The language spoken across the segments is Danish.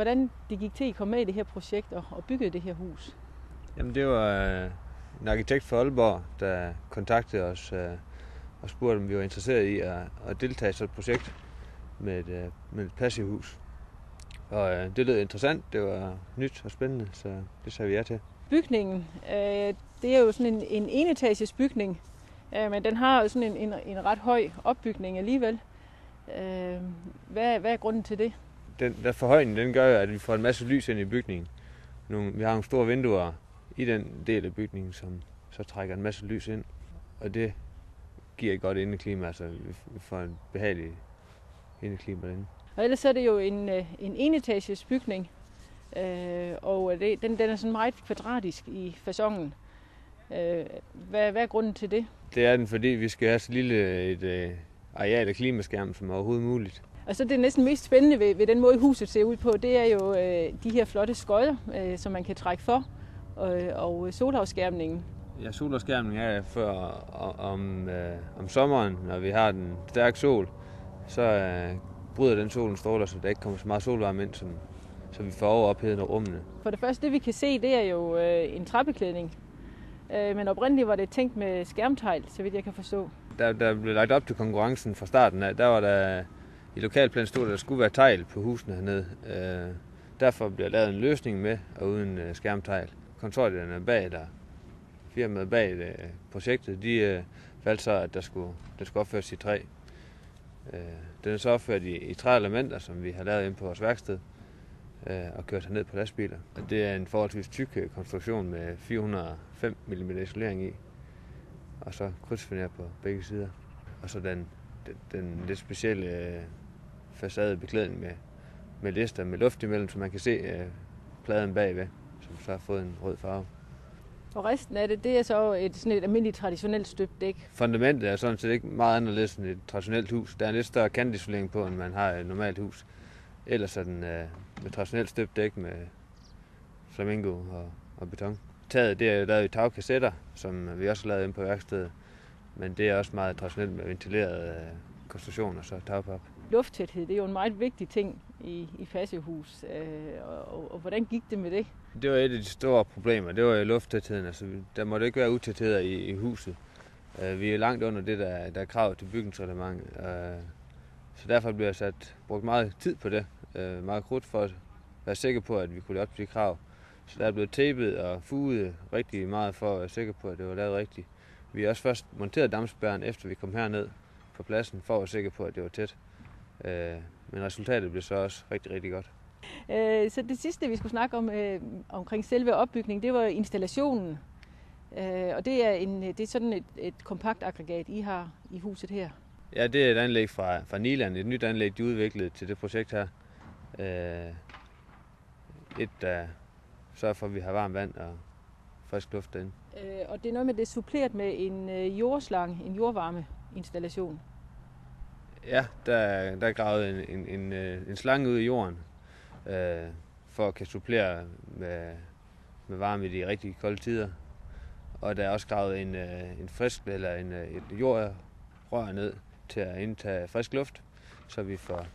hvordan det gik til, at I kom med i det her projekt og byggede det her hus? Jamen det var en arkitekt fra Aalborg, der kontaktede os og spurgte, om vi var interesseret i at deltage i sådan et projekt med et passivhus. Og det lød interessant, det var nyt og spændende, så det sagde vi ja til. Bygningen, det er jo sådan en enetages bygning, men den har jo sådan en ret høj opbygning alligevel. Hvad er grunden til det? Den forhøjning, den gør jo, at vi får en masse lys ind i bygningen. Vi har nogle store vinduer i den del af bygningen, som så trækker en masse lys ind. Og det giver et godt indeklima, altså vi får en behagelig indeklima derinde. Og ellers er det jo en enetages bygning, og den er sådan meget kvadratisk i faconen. Hvad er grunden til det? Det er den, fordi vi skal have så lille et areal af klimaskærm som overhovedet muligt. Og så det næsten mest spændende ved den måde huset ser ud på, det er jo de her flotte skodder, som man kan trække for, og solafskærmningen. Ja, solafskærmningen er for om sommeren, når vi har den stærke sol, så bryder den solen stråler, så der ikke kommer så meget solvarme ind, så vi får overophedet af rummene. For det første, det vi kan se, det er jo en trappeklædning. Men oprindeligt var det tænkt med skærmtegl, så vidt jeg kan forstå. Der blev lagt op til konkurrencen fra starten af. Der var der i lokalplan stod, at der skulle være tegl på husene hernede. Derfor blev lavet en løsning med og uden skærmtegl. Konsortierne bag firmaet bag projektet, de valgte så, at der skulle opføres i træ. Den er så opført i træelementer, som vi har lavet inde på vores værksted og kørt herned på lastbiler. Det er en forholdsvis tyk konstruktion med 405 mm isolering i, og så krydsfiner på begge sider. Og så den lidt specielle facadebeklædning med lister med luft imellem, så man kan se pladen bagved, som så har fået en rød farve. Og resten af det er så sådan et almindeligt traditionelt støbt dæk. Fundamentet er sådan set ikke meget anderledes end et traditionelt hus. Der er en lidt større kantisolering på, end man har et normalt hus. Ellers er den med traditionelt støbt dæk med flamingo og beton. Taget det er lavet i tagkassetter, som vi også har lavet inde på værkstedet. Men det er også meget traditionelt med ventilerede konstruktioner og så tagpap. Lufttæthed, det er jo en meget vigtig ting i passivhus. Og hvordan gik det med det? Det var et af de store problemer. Det var jo lufttætheden. Altså, der måtte ikke være utætheder i huset. Vi er langt under det, der er krav til bygningsreglement. Så derfor blev jeg brugt meget tid på det. Meget krudt for at være sikker på, at vi kunne lave op til de krav. Så der er blevet tapet og fuget rigtig meget for at være sikker på, at det var lavet rigtigt. Vi har også først monteret dampspærren, efter vi kom herned på pladsen, for at være sikker på, at det var tæt. Men resultatet blev så også rigtig, rigtig godt. Så det sidste, vi skulle snakke om omkring selve opbygningen, det var installationen. Og det er sådan et kompakt aggregat, I har i huset her. Ja, det er et anlæg fra Niland, et nyt anlæg, de udviklede til det projekt her. Et, der sørger for, at vi har varmt vand og frisk luft derinde. Og det er noget med, det er suppleret med en jordslange, en jordvarmeinstallation. Ja, der er gravet en slange ud i jorden, for at kan supplere med varme i de rigtig kolde tider. Og der er også gravet en frisk eller et jordrør ned til at indtage frisk luft, så vi får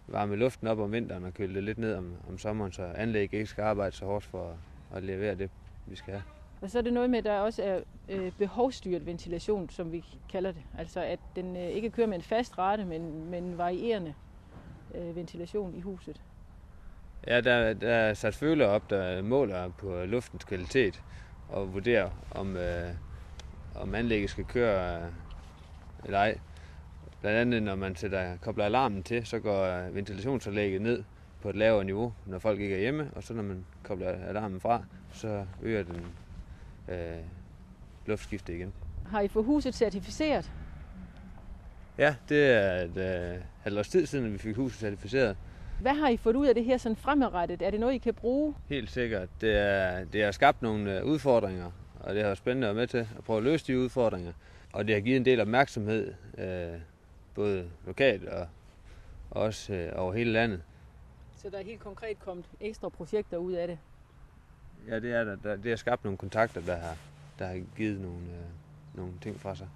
varme luften op om vinteren og køle det lidt ned om sommeren, så anlægget ikke skal arbejde så hårdt for at levere det, vi skal have. Og så er det noget med, at der også er behovsstyret ventilation, som vi kalder det. Altså at den ikke kører med en fast rate, men varierende ventilation i huset. Ja, der er sat følere op, der måler på luftens kvalitet og vurderer, om anlægget skal køre eller ej. Blandt andet, når man kobler alarmen til, så går ventilationsanlægget ned på et lavere niveau, når folk ikke er hjemme, og så når man kobler alarmen fra, så øger den luftskiftet igen. Har I fået huset certificeret? Ja, det er et halvt års tid siden, at vi fik huset certificeret. Hvad har I fået ud af det her sådan fremadrettet? Er det noget, I kan bruge? Helt sikkert. Det har skabt nogle udfordringer, og det har været spændende at være med til at prøve at løse de udfordringer. Og det har givet en del opmærksomhed, både lokalt og også over hele landet. Så der er helt konkret kommet ekstra projekter ud af det? Ja, det er der. Det har skabt nogle kontakter, der har givet nogle ting fra sig.